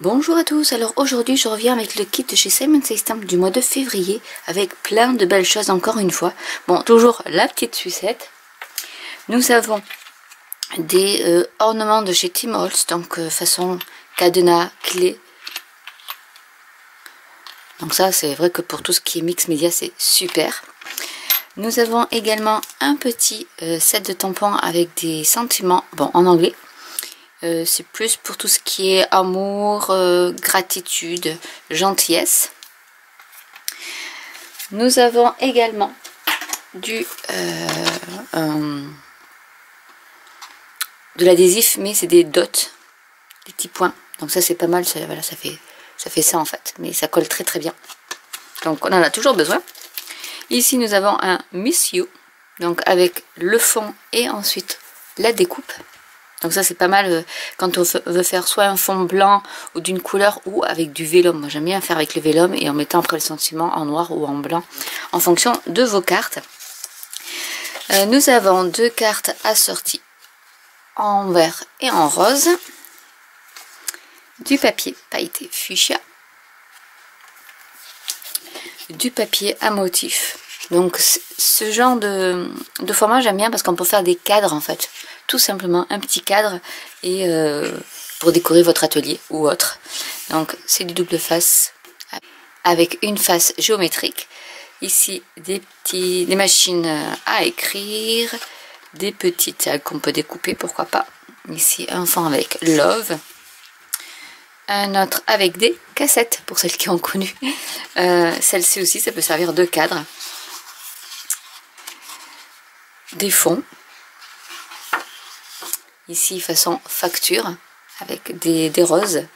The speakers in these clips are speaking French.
Bonjour à tous, alors aujourd'hui je reviens avec le kit de chez Simon Says Stamp du mois de février avec plein de belles choses encore une fois. Bon, toujours la petite sucette. Nous avons des ornements de chez Tim Holtz, donc façon cadenas, clé. Donc ça c'est vrai que pour tout ce qui est mix média c'est super. Nous avons également un petit set de tampons avec des sentiments, bon en anglais. C'est plus pour tout ce qui est amour, gratitude, gentillesse. Nous avons également de l'adhésif, mais c'est des dots, des petits points. Donc ça c'est pas mal, ça, voilà, ça fait ça en fait, mais ça colle très très bien. Donc on en a toujours besoin. Ici nous avons un Miss You, donc avec le fond et ensuite la découpe. Donc ça c'est pas mal quand on veut faire soit un fond blanc ou d'une couleur ou avec du vélum. Moi j'aime bien faire avec le vélum et en mettant après le sentiment en noir ou en blanc en fonction de vos cartes. Nous avons deux cartes assorties en vert et en rose. Du papier pailleté fuchsia. Du papier à motif. Donc ce genre de format j'aime bien parce qu'on peut faire des cadres en fait. Tout simplement un petit cadre et pour décorer votre atelier ou autre. Donc c'est du double face avec une face géométrique. Ici des machines à écrire, des petites tags qu'on peut découper, pourquoi pas. Ici un fond avec Love. Un autre avec des cassettes pour celles qui ont connu. Celle-ci aussi ça peut servir de cadre. Des fonds. Ici façon facture avec des roses.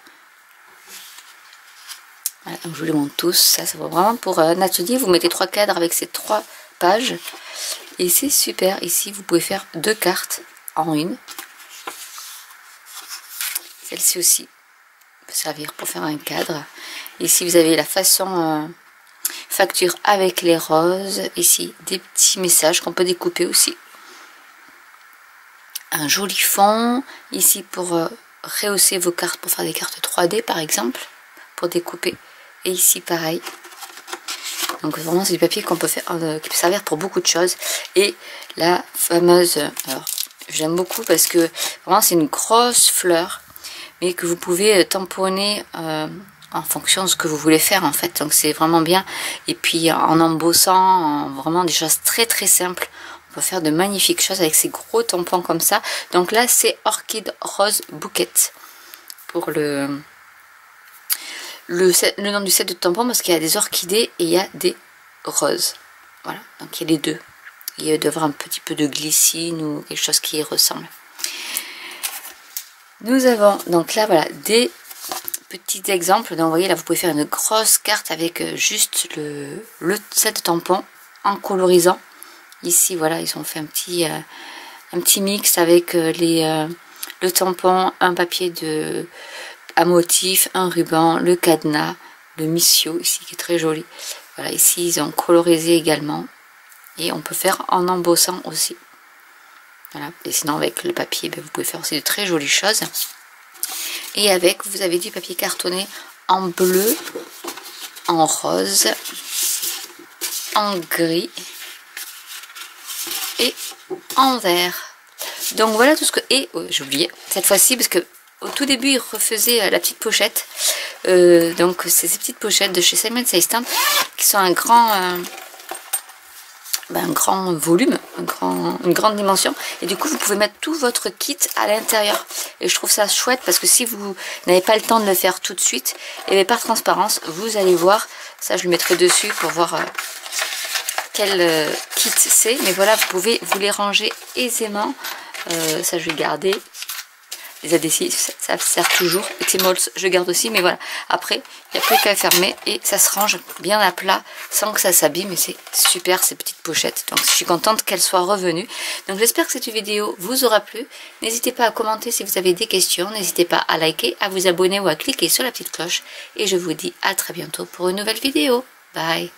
Voilà, donc je vous les montre tous. Ça vaut vraiment pour un atelier. Vous mettez 3 cadres avec ces 3 pages. Et c'est super. Ici vous pouvez faire 2 cartes en une. Celle-ci aussi peut servir pour faire un cadre. Ici vous avez la façon facture avec les roses. Ici des petits messages qu'on peut découper aussi. Un joli fond, ici pour rehausser vos cartes, pour faire des cartes 3D par exemple, pour découper. Et ici pareil. Donc vraiment c'est du papier qu'on peut faire, qui peut servir pour beaucoup de choses. Et la fameuse, alors j'aime beaucoup parce que vraiment c'est une grosse fleur, mais que vous pouvez tamponner en fonction de ce que vous voulez faire en fait. Donc c'est vraiment bien. Et puis en embossant, vraiment des choses très très simples. On peut faire de magnifiques choses avec ces gros tampons comme ça. Donc là c'est Orchid Rose Bouquet pour le nom du set de tampons, parce qu'il y a des orchidées et il y a des roses. Voilà, donc il y a les deux. Il doit y avoir un petit peu de glycine ou quelque chose qui y ressemble. Nous avons donc là voilà des petits exemples. Donc vous voyez là vous pouvez faire une grosse carte avec juste le set de tampons en colorisant. Ici voilà ils ont fait un petit mix avec le tampon, un papier à motif, un ruban, le cadenas, le missio ici qui est très joli. Voilà, ici ils ont colorisé également et on peut faire en embossant aussi. Voilà, et sinon avec le papier vous pouvez faire aussi de très jolies choses. Et avec vous avez du papier cartonné en bleu, en rose, en gris et en vert. Donc voilà tout ce que... Et j'ai oublié cette fois-ci parce que au tout début il refaisait la petite pochette. Donc c'est ces petites pochettes de chez Simon Says Stamp qui sont un grand volume, une grande dimension, et du coup vous pouvez mettre tout votre kit à l'intérieur. Et je trouve ça chouette parce que si vous n'avez pas le temps de le faire tout de suite, et bien par transparence vous allez voir, ça je le mettrai dessus pour voir quel kit c'est, mais voilà vous pouvez vous les ranger aisément. Ça je vais garder. Les adhésifs ça sert toujours. Et Tim Holtz je garde aussi, mais voilà, après il n'y a plus qu'à fermer et ça se range bien à plat sans que ça s'abîme. Et c'est super ces petites pochettes, donc je suis contente qu'elles soient revenues. Donc j'espère que cette vidéo vous aura plu. N'hésitez pas à commenter si vous avez des questions, n'hésitez pas à liker, à vous abonner ou à cliquer sur la petite cloche, et je vous dis à très bientôt pour une nouvelle vidéo. Bye.